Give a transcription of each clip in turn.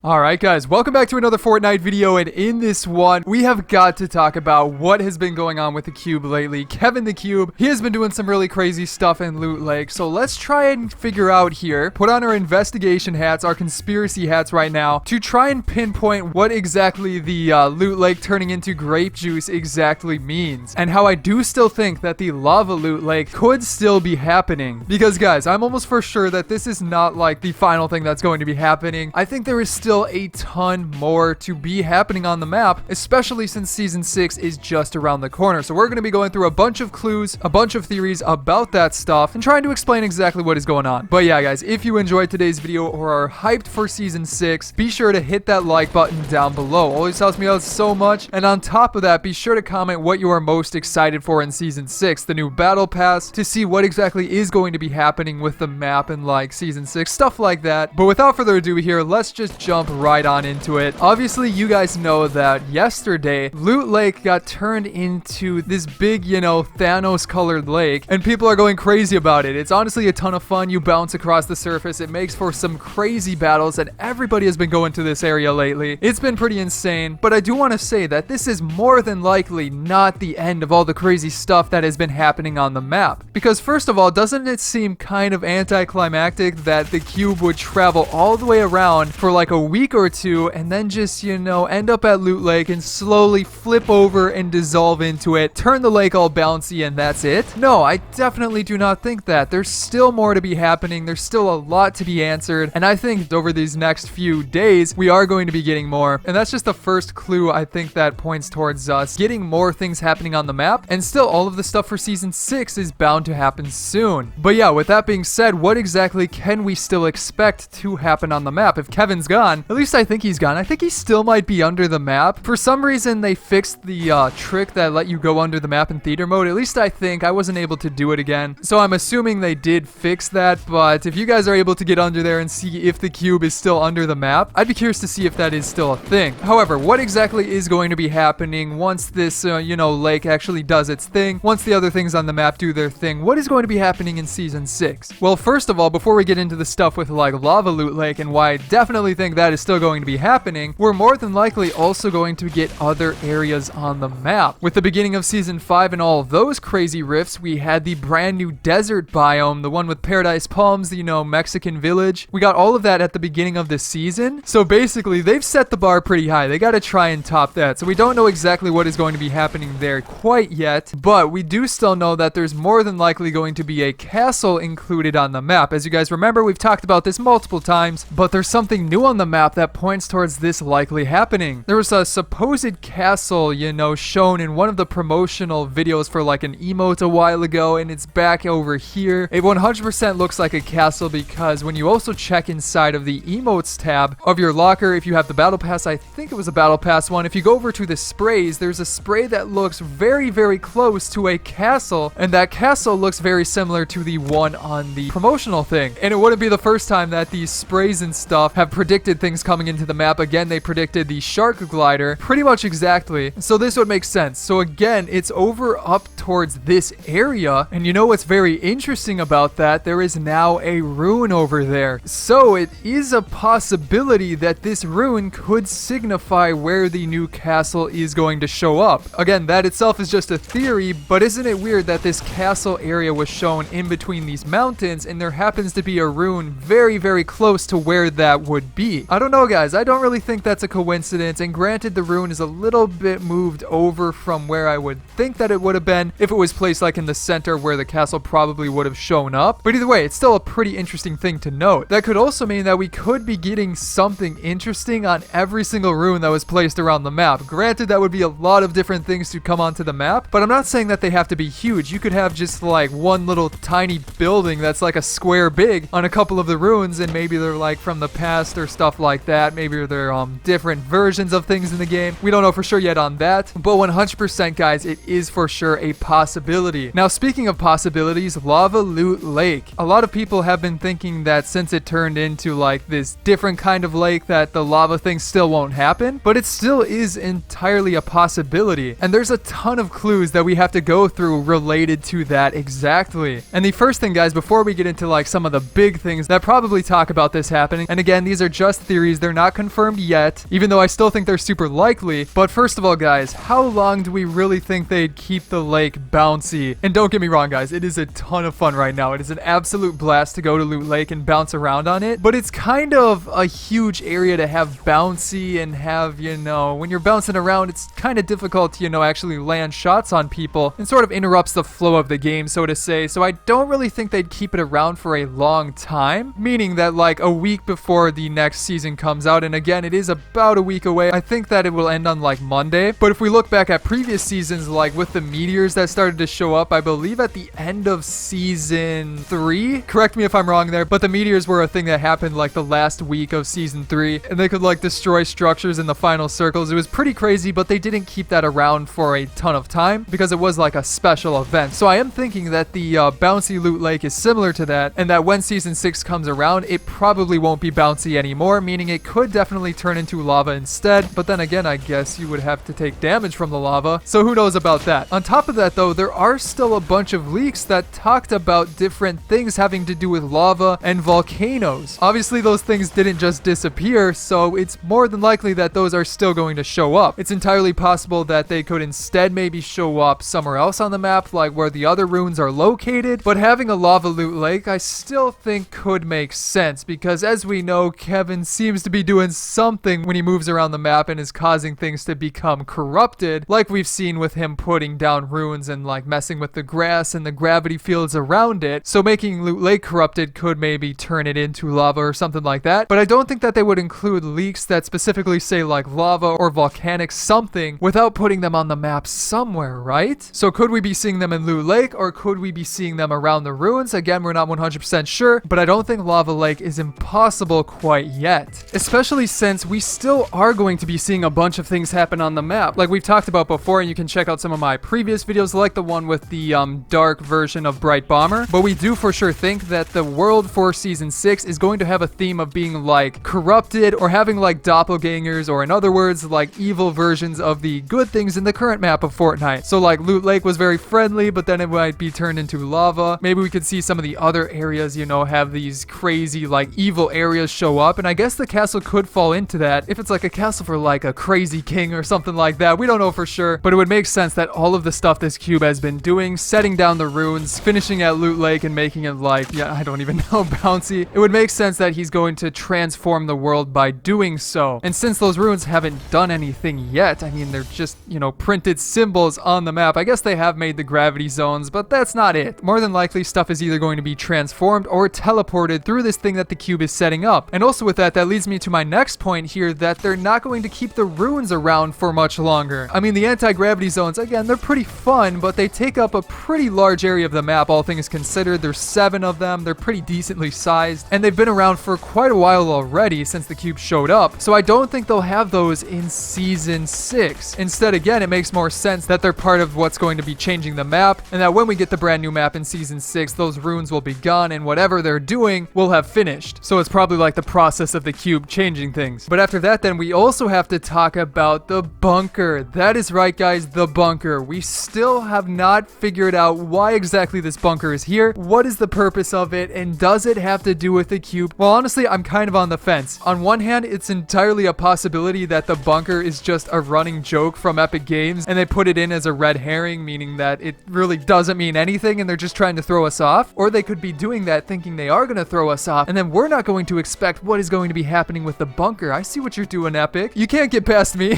Alright guys, welcome back to another Fortnite video, and in this one, we have got to talk about what has been going on with the cube lately. Kevin the Cube, he has been doing some really crazy stuff in Loot Lake, so let's try and figure out here, put on our investigation hats, our conspiracy hats right now, to try and pinpoint what exactly the Loot Lake turning into grape juice exactly means, and how I do still think that the lava Loot Lake could still be happening. Because guys, I'm almost for sure that this is not like the final thing that's going to be happening. I think there is still a ton more to be happening on the map, especially since season 6 is just around the corner. So we're going to be going through a bunch of clues, a bunch of theories about that stuff, and trying to explain exactly what is going on. But yeah guys, if you enjoyed today's video or are hyped for season 6, be sure to hit that like button down below. Always helps me out so much. And on top of that, be sure to comment what you are most excited for in season 6, the new battle pass, to see what exactly is going to be happening with the map in like season 6, stuff like that. But without further ado here, let's just jump right on into it. Obviously, you guys know that yesterday, Loot Lake got turned into this big, Thanos colored lake, and people are going crazy about it. It's honestly a ton of fun. You bounce across the surface. It makes for some crazy battles, and everybody has been going to this area lately. It's been pretty insane, but I do want to say that this is more than likely not the end of all the crazy stuff that has been happening on the map. Because first of all, doesn't it seem kind of anticlimactic that the cube would travel all the way around for like a week or two and then just, end up at Loot Lake and slowly flip over and dissolve into it, turn the lake all bouncy, and that's it? No, I definitely do not think that. There's still more to be happening. There's still a lot to be answered, and I think over these next few days, we are going to be getting more. And that's just the first clue I think that points towards us getting more things happening on the map, and still all of the stuff for season 6 is bound to happen soon. But yeah, with that being said, what exactly can we still expect to happen on the map? If Kevin's gone, at least I think he's gone. I think he still might be under the map. For some reason, they fixed the trick that let you go under the map in theater mode. At least I think. I wasn't able to do it again. So I'm assuming they did fix that, but if you guys are able to get under there and see if the cube is still under the map, I'd be curious to see if that is still a thing. However, what exactly is going to be happening once this, lake actually does its thing, once the other things on the map do their thing, what is going to be happening in season 6? Well, first of all, before we get into the stuff with like Lava Loot Lake and why I definitely think that is still going to be happening, we're more than likely also going to get other areas on the map. With the beginning of season 5 and all of those crazy rifts, we had the brand new desert biome, the one with paradise palms, the Mexican village. We got all of that at the beginning of the season. So basically, they've set the bar pretty high. They got to try and top that. So we don't know exactly what is going to be happening there quite yet, but we do still know that there's more than likely going to be a castle included on the map. As you guys remember, we've talked about this multiple times, but there's something new on the map that points towards this likely happening. There was a supposed castle, shown in one of the promotional videos for like an emote a while ago, and it's back over here. It 100% looks like a castle because when you also check inside of the emotes tab of your locker, if you have the battle pass, I think it was a battle pass one, if you go over to the sprays, there's a spray that looks very, very close to a castle, and that castle looks very similar to the one on the promotional thing. And it wouldn't be the first time that these sprays and stuff have predicted things coming into the map. Again, they predicted the shark glider pretty much exactly, so this would make sense. So again, it's over up towards this area, and you know what's very interesting about that? There is now a rune over there, so it is a possibility that this rune could signify where the new castle is going to show up. Again, that itself is just a theory, but isn't it weird that this castle area was shown in between these mountains, and there happens to be a rune very, very close to where that would be? I don't know guys, I don't really think that's a coincidence, and granted the rune is a little bit moved over from where I would think that it would have been if it was placed like in the center where the castle probably would have shown up, but either way, it's still a pretty interesting thing to note. That could also mean that we could be getting something interesting on every single rune that was placed around the map. Granted, that would be a lot of different things to come onto the map, but I'm not saying that they have to be huge. You could have just like one little tiny building that's like a square big on a couple of the runes, and maybe they're like from the past or stuff like that. Maybe they're different versions of things in the game. We don't know for sure yet on that, but 100% guys, it is for sure a possibility. Now, speaking of possibilities, Lava Loot Lake. A lot of people have been thinking that since it turned into like this different kind of lake that the lava thing still won't happen, but it still is entirely a possibility. And there's a ton of clues that we have to go through related to that exactly. And the first thing guys, before we get into like some of the big things that probably talk about this happening, and again, these are just theories. They're not confirmed yet, even though I still think they're super likely. But first of all, guys, how long do we really think they'd keep the lake bouncy? And don't get me wrong, guys, it is a ton of fun right now. It is an absolute blast to go to Loot Lake and bounce around on it, but it's kind of a huge area to have bouncy and have, you know, when you're bouncing around, it's kind of difficult to, you know, actually land shots on people, and sort of interrupts the flow of the game, so to say. So I don't really think they'd keep it around for a long time, meaning that like a week before the next season comes out, and again, it is about a week away. I think that it will end on like Monday, but if we look back at previous seasons, like with the meteors that started to show up, I believe at the end of season 3, correct me if I'm wrong there, but the meteors were a thing that happened like the last week of season 3, and they could like destroy structures in the final circles. It was pretty crazy, but they didn't keep that around for a ton of time because it was like a special event. So I am thinking that the bouncy Loot Lake is similar to that, and that when season 6 comes around, it probably won't be bouncy anymore, meaning it could definitely turn into lava instead. But then again, I guess you would have to take damage from the lava, so who knows about that. On top of that though, there are still a bunch of leaks that talked about different things having to do with lava and volcanoes. Obviously those things didn't just disappear, so it's more than likely that those are still going to show up. It's entirely possible that they could instead maybe show up somewhere else on the map, like where the other runes are located, but having a lava Loot Lake I still think could make sense, because as we know, Kevin seems to be doing something when he moves around the map and is causing things to become corrupted, like we've seen with him putting down runes and like messing with the grass and the gravity fields around it. So making Loot Lake corrupted could maybe turn it into lava or something like that, but I don't think that they would include leaks that specifically say like lava or volcanic something without putting them on the map somewhere, right? So could we be seeing them in Loot Lake, or could we be seeing them around the ruins? Again, we're not 100% sure, but I don't think Lava Lake is impossible quite yet, especially since we still are going to be seeing a bunch of things happen on the map, like we've talked about before, and you can check out some of my previous videos, like the one with the dark version of Bright Bomber. But we do for sure think that the world for season 6 is going to have a theme of being like corrupted, or having like doppelgangers, or in other words, like evil versions of the good things in the current map of Fortnite. So like Loot Lake was very friendly, but then it might be turned into lava. Maybe we could see some of the other areas, you know, have these crazy like evil areas show up, and I guess the castle could fall into that if it's like a castle for like a crazy king or something like that. We don't know for sure, but it would make sense that all of the stuff this cube has been doing, setting down the runes, finishing at Loot Lake and making it like, yeah, I don't even know, bouncy, it would make sense that he's going to transform the world by doing so. And since those runes haven't done anything yet, I mean, they're just, you know, printed symbols on the map. I guess they have made the gravity zones, but that's not it. More than likely, stuff is either going to be transformed or teleported through this thing that the cube is setting up. And also with that leads me to my next point here, that they're not going to keep the runes around for much longer. I mean, the anti-gravity zones, again, they're pretty fun, but they take up a pretty large area of the map, all things considered. There's 7 of them. They're pretty decently sized, and they've been around for quite a while already since the cube showed up. So I don't think they'll have those in season 6. Instead, again, it makes more sense that they're part of what's going to be changing the map, and that when we get the brand new map in season 6, those runes will be gone, and whatever they're doing will have finished. So it's probably like the process of the cube changing things. But after that, then we also have to talk about the bunker. That is right, guys, the bunker. We still have not figured out why exactly this bunker is here. What is the purpose of it, and does it have to do with the cube? Well, honestly, I'm kind of on the fence. On one hand, it's entirely a possibility that the bunker is just a running joke from Epic Games, and they put it in as a red herring, meaning that it really doesn't mean anything and they're just trying to throw us off. Or they could be doing that thinking they are going to throw us off, and then we're not going to expect what is going to be happening with the bunker. I see what you're doing, Epic. You can't get past me.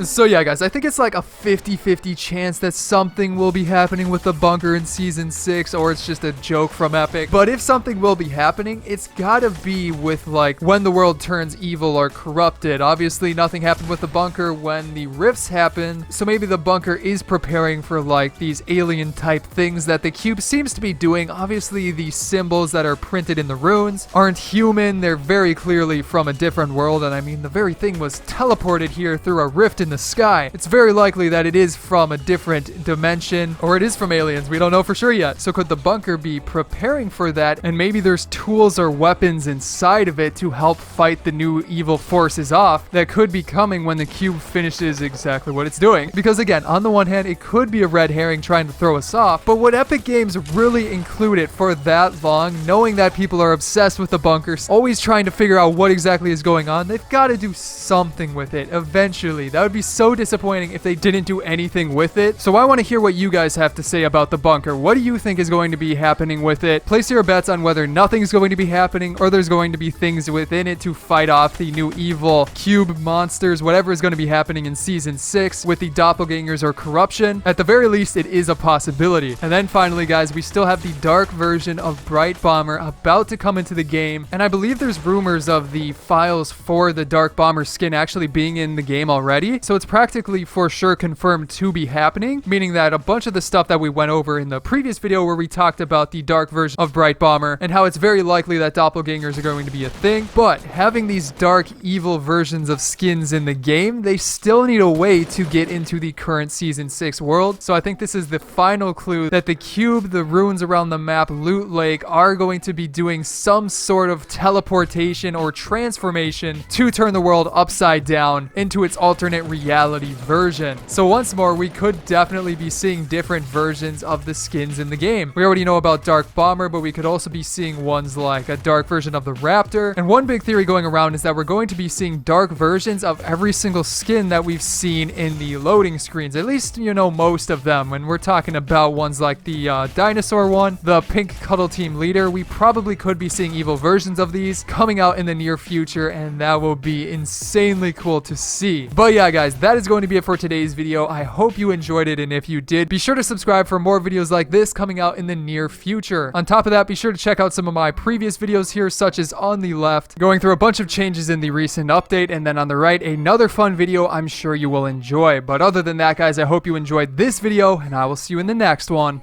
So yeah, guys, I think it's like a 50-50 chance that something will be happening with the bunker in season 6, or it's just a joke from Epic. But if something will be happening, it's gotta be with like when the world turns evil or corrupted. Obviously, nothing happened with the bunker when the rifts happened, so maybe the bunker is preparing for like these alien type things that the cube seems to be doing. Obviously, the symbols that are printed in the runes aren't human. They're very clearly from a different world, and I mean, the very thing was teleported here through a rift in the sky. It's very likely that it is from a different dimension, or it is from aliens. We don't know for sure yet. So could the bunker be preparing for that, and maybe there's tools or weapons inside of it to help fight the new evil forces off that could be coming when the cube finishes exactly what it's doing? Because again, on the one hand, it could be a red herring trying to throw us off, but would Epic Games really include it for that long, knowing that people are obsessed with the bunkers, always trying to figure out what what exactly is going on. They've got to do something with it eventually. That would be so disappointing if they didn't do anything with it. So I want to hear what you guys have to say about the bunker. What do you think is going to be happening with it? Place your bets on whether nothing's going to be happening or there's going to be things within it to fight off the new evil cube monsters, whatever is going to be happening in season 6 with the doppelgangers or corruption. At the very least, it is a possibility. And then finally, guys, we still have the dark version of Bright Bomber about to come into the game, and I believe there's rumors of the files for the Dark Bomber skin actually being in the game already, so it's practically for sure confirmed to be happening, meaning that a bunch of the stuff that we went over in the previous video where we talked about the dark version of Bright Bomber and how it's very likely that doppelgangers are going to be a thing, but having these dark evil versions of skins in the game, they still need a way to get into the current season 6 world. So I think this is the final clue that the cube, the runes around the map, Loot Lake are going to be doing some sort of teleportation or transformation to turn the world upside down into its alternate reality version. So once more, we could definitely be seeing different versions of the skins in the game. We already know about Dark Bomber, but we could also be seeing ones like a dark version of the Raptor. And one big theory going around is that we're going to be seeing dark versions of every single skin that we've seen in the loading screens. At least, you know, most of them. When we're talking about ones like the dinosaur one, the pink cuddle team leader, we probably could be seeing evil versions of these coming out in the near future, and that will be insanely cool to see. But yeah, guys, that is going to be it for today's video. I hope you enjoyed it, and if you did, be sure to subscribe for more videos like this coming out in the near future. On top of that, be sure to check out some of my previous videos here, such as on the left, going through a bunch of changes in the recent update, and then on the right, another fun video I'm sure you will enjoy. But other than that, guys, I hope you enjoyed this video, and I will see you in the next one.